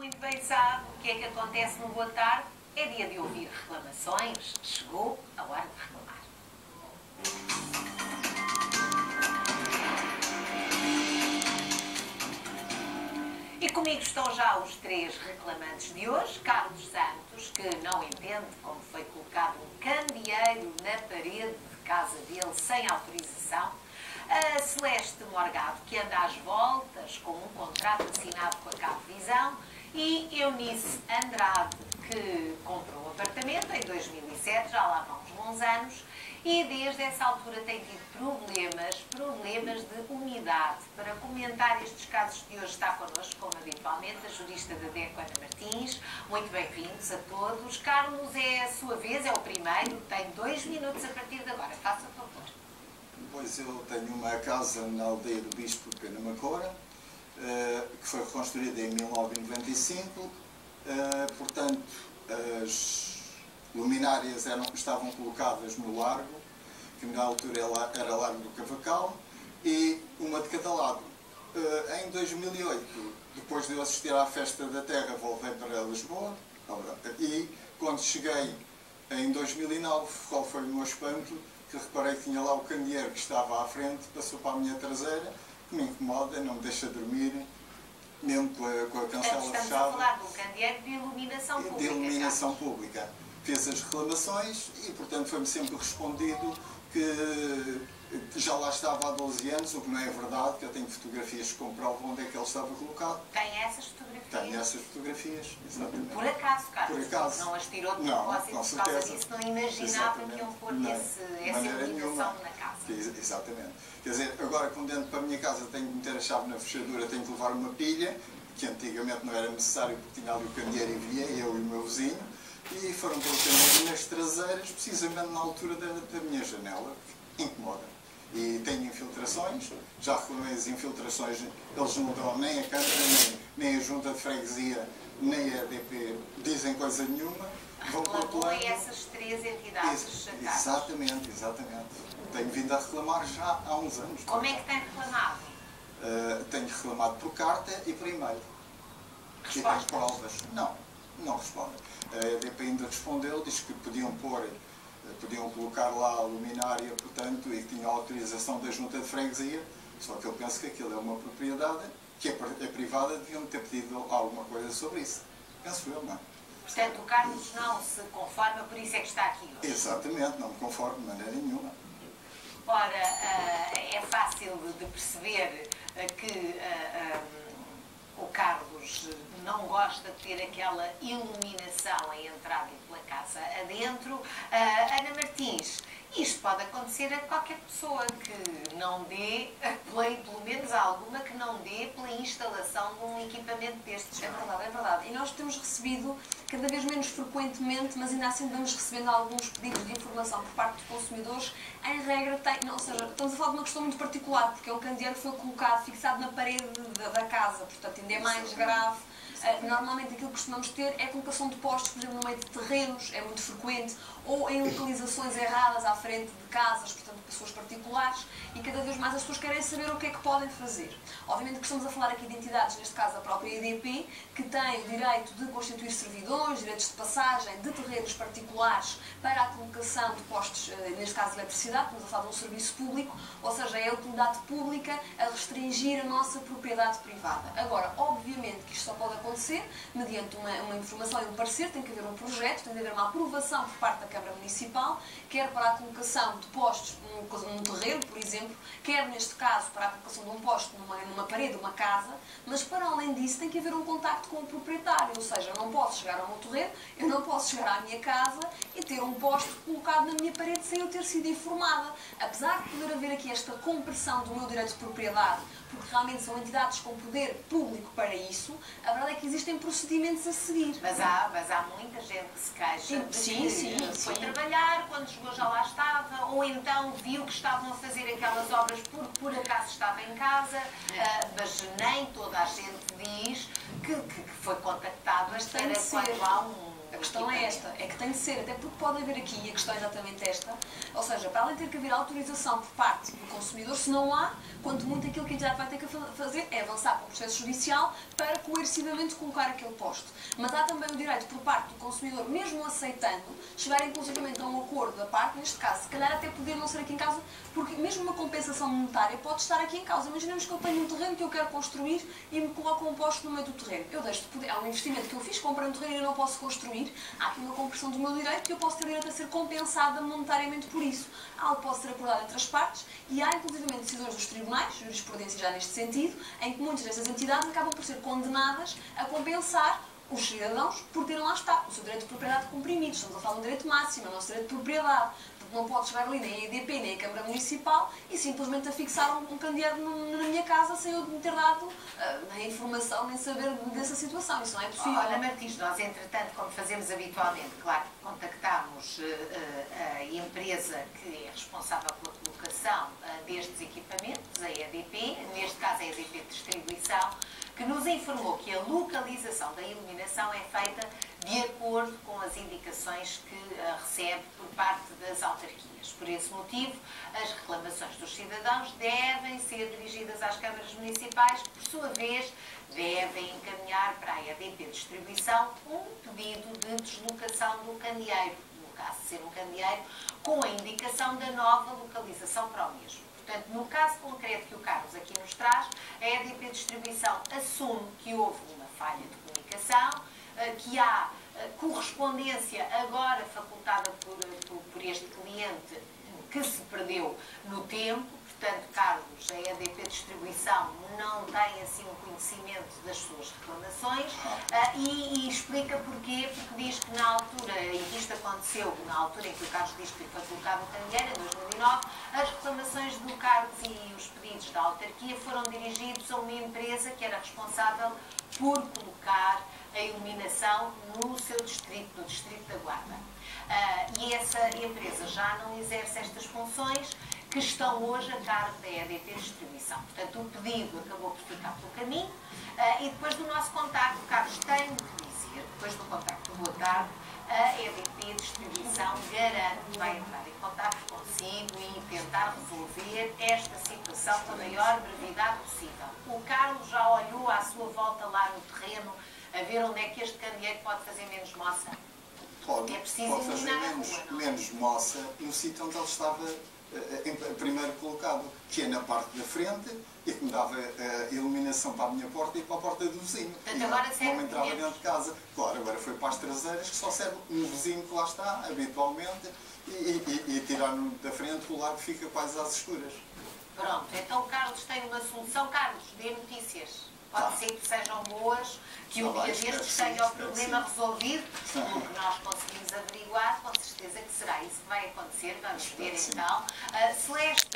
muito bem sabe o que é que acontece no Boa Tarde. É dia de ouvir reclamações. Chegou a hora de reclamar. E comigo estão já os três reclamantes de hoje. Carlos Santos, que não entende como foi colocado um candeeiro na parede de casa dele sem autorização. A Celeste Morgado, que anda às voltas com um contrato assinado com a Cabo Visão. E Eunice Andrade, que comprou um apartamento em 2007, já lá vão uns bons anos, e desde essa altura tem tido problemas de umidade. Para comentar estes casos de hoje está connosco, como habitualmente, a jurista da DECO, Ana Martins. Muito bem-vindos a todos. Carlos, é a sua vez, é o primeiro, tem 2 minutos a partir de agora. Faça o favor. Pois eu tenho uma casa na aldeia do Bispo de Penamacora, que foi reconstruída em 1995, portanto as luminárias estavam colocadas no largo, que na altura era Largo do Cavacal, e uma de cada lado. Em 2008, depois de eu assistir à Festa da Terra, voltei para Lisboa, e quando cheguei em 2009, qual foi o meu espanto, que reparei que tinha lá o candeeiro que estava à frente, passou para a minha traseira, que me incomoda, não me deixa dormir, mesmo com a cancela fechada. Estamos a falar do candeeiro de iluminação pública. De iluminação pública. Fiz as reclamações e, portanto, foi-me sempre respondido que já lá estava há 12 anos, o que não é verdade, que eu tenho fotografias que comprovam onde é que ele estava colocado. Tem essas fotografias? Tenho essas fotografias, exatamente. Por acaso, Carlos? Por acaso. Não as tirou de propósito, por causa disso não imaginava que iam pôr essa iluminação na casa. Exatamente. Quer dizer, agora quando entro para a minha casa tenho que meter a chave na fechadura, tenho que levar uma pilha, que antigamente não era necessário porque tinha ali o candeeiro e via, eu e o meu vizinho, e foram colocando nas traseiras, precisamente na altura da minha janela, que incomoda. E tenho infiltrações, já reclamei as infiltrações, eles não dão nem a Câmara, nem a Junta de Freguesia, nem a EDP, dizem coisa nenhuma. Reclamou a essas 3 entidades. Exatamente. Tenho vindo a reclamar já há uns anos. Como é que tem reclamado? Tenho reclamado por carta e por e-mail. E tenho provas. Não respondem. A EDP ainda respondeu, disse que podiam colocar lá a luminária, portanto, e que tinha autorização da Junta de Freguesia, só que eu penso que aquilo é uma propriedade que é privada, deviam ter pedido alguma coisa sobre isso. Penso eu, não. Portanto, o Carlos não se conforma, por isso é que está aqui hoje. Exatamente, não me conformo de maneira nenhuma. Ora, é fácil de perceber que o Carlos não gosta de ter aquela iluminação em entrada e pela casa adentro. Ana Martins, isto pode acontecer a qualquer pessoa que não dê play, pelo menos a alguma que não dê pela instalação de um equipamento destes. É verdade. E nós temos recebido, cada vez menos frequentemente, mas ainda assim vamos recebendo alguns pedidos de informação por parte dos consumidores. Em regra, ou seja, estamos a falar de uma questão muito particular, porque é um candeeiro que foi colocado, fixado na parede da casa, portanto ainda é mais grave. Normalmente aquilo que costumamos ter é a colocação de postes, por exemplo, no meio de terrenos, é muito frequente, ou em localizações erradas à frente de casas, portanto, pessoas particulares, e cada vez mais as pessoas querem saber o que é que podem fazer. Obviamente que estamos a falar aqui de entidades, neste caso a própria EDP, que tem o direito de constituir servidões, direitos de passagem de terrenos particulares para a colocação de postes, neste caso de eletricidade, estamos a falar de um serviço público, ou seja, é a utilidade pública a restringir a nossa propriedade privada. Agora, obviamente que isto só pode acontecer mediante uma informação e um parecer, tem que haver um projeto, tem que haver uma aprovação por parte da Câmara Municipal, quer para a colocação de postes num terreno, por exemplo, quer neste caso para a colocação de um poste numa parede, uma casa, mas para além disso tem que haver um contacto com o proprietário, ou seja, eu não posso chegar ao meu terreno, eu não posso chegar à minha casa e ter um poste colocado na minha parede sem eu ter sido informada. Apesar de poder haver aqui esta compressão do meu direito de propriedade, porque realmente são entidades com poder público para isso, a verdade é que existem procedimentos a seguir. Mas há muita gente que se queixa de que foi trabalhar, quando chegou já lá estava, ou então viu que estavam a fazer aquelas obras porque por acaso estava em casa, mas nem toda a gente diz que foi contactado a espera quando há um A questão é esta, é que tem de ser, até porque pode haver aqui, e a questão é exatamente esta, ou seja, para além de ter que haver autorização por parte do consumidor, se não há, quanto muito aquilo que a entidade vai ter que fazer é avançar com o processo judicial para coercivamente colocar aquele posto. Mas há também o direito por parte do consumidor, mesmo aceitando, chegar inclusivamente a um acordo da parte, neste caso, se calhar até poder não ser aqui em causa, porque mesmo uma compensação monetária pode estar aqui em causa. Imaginemos que eu tenho um terreno que eu quero construir e me coloco um posto no meio do terreno. Eu deixo de poder, há um investimento que eu fiz, comprei um terreno e eu não posso construir, há aqui uma compressão do meu direito e eu posso ter direito a ser compensada monetariamente por isso. Algo pode ser acordado entre as partes e há inclusivamente decisões dos tribunais, jurisprudência já neste sentido, em que muitas dessas entidades acabam por ser condenadas a compensar os cidadãos por terem lá está o seu direito de propriedade comprimido. Estamos a falar de um direito máximo, o nosso direito de propriedade. Não pode chegar ali nem a EDP, nem a Câmara Municipal e simplesmente a fixar um candeeiro na minha casa sem eu me ter dado nem informação, nem saber dessa situação. Isso não é possível. Olha, Martins, nós, entretanto, como fazemos habitualmente, claro, contactámos a empresa que é responsável pela colocação destes equipamentos, a EDP, neste caso a EDP Distribuição, que nos informou que a localização da iluminação é feita de acordo com as indicações que recebe por parte das autarquias. Por esse motivo, as reclamações dos cidadãos devem ser dirigidas às câmaras municipais, que, por sua vez, devem encaminhar para a EDP Distribuição um pedido de deslocação do candeeiro, no caso de ser um candeeiro, com a indicação da nova localização para o mesmo. Portanto, no caso concreto que o Carlos aqui nos traz, a EDP Distribuição assume que houve uma falha de comunicação, que há correspondência agora facultada por este cliente que se perdeu no tempo. Portanto, Carlos, a EDP Distribuição não tem assim um conhecimento das suas reclamações e explica porquê, porque diz que na altura, e isto aconteceu na altura em que o Carlos diz que foi colocado no candeeiro, em 2009, as reclamações do Carlos e os pedidos da autarquia foram dirigidos a uma empresa que era responsável por colocar a iluminação no seu distrito, no distrito da Guarda. E essa empresa já não exerce estas funções, que estão hoje a cargo da EDP Distribuição. Portanto, o pedido acabou por ficar pelo caminho e depois do nosso contacto, Carlos, tenho que dizer, depois do contacto do boa tarde, a EDP Distribuição garante que vai entrar em contacto consigo e tentar resolver esta situação com a maior brevidade possível. O Carlos já olhou à sua volta lá no terreno a ver onde é que este candeeiro pode fazer menos moça? Pode fazer menos moça no sítio onde ele estava primeiro colocado, que é na parte da frente e que me dava iluminação para a minha porta e para a porta do vizinho. Portanto, agora não me entrava dentro de casa. Claro, agora foi para as traseiras, que só serve um vizinho que lá está, habitualmente, e tirar-no da frente, o lado fica quase às escuras. Pronto, então o Carlos tem uma solução. Carlos, dê notícias. Pode ser que sejam boas, que um dia destes tenha o problema resolvido. O que nós conseguimos averiguar, com certeza que será isso que vai acontecer. Vamos ver então. Celeste,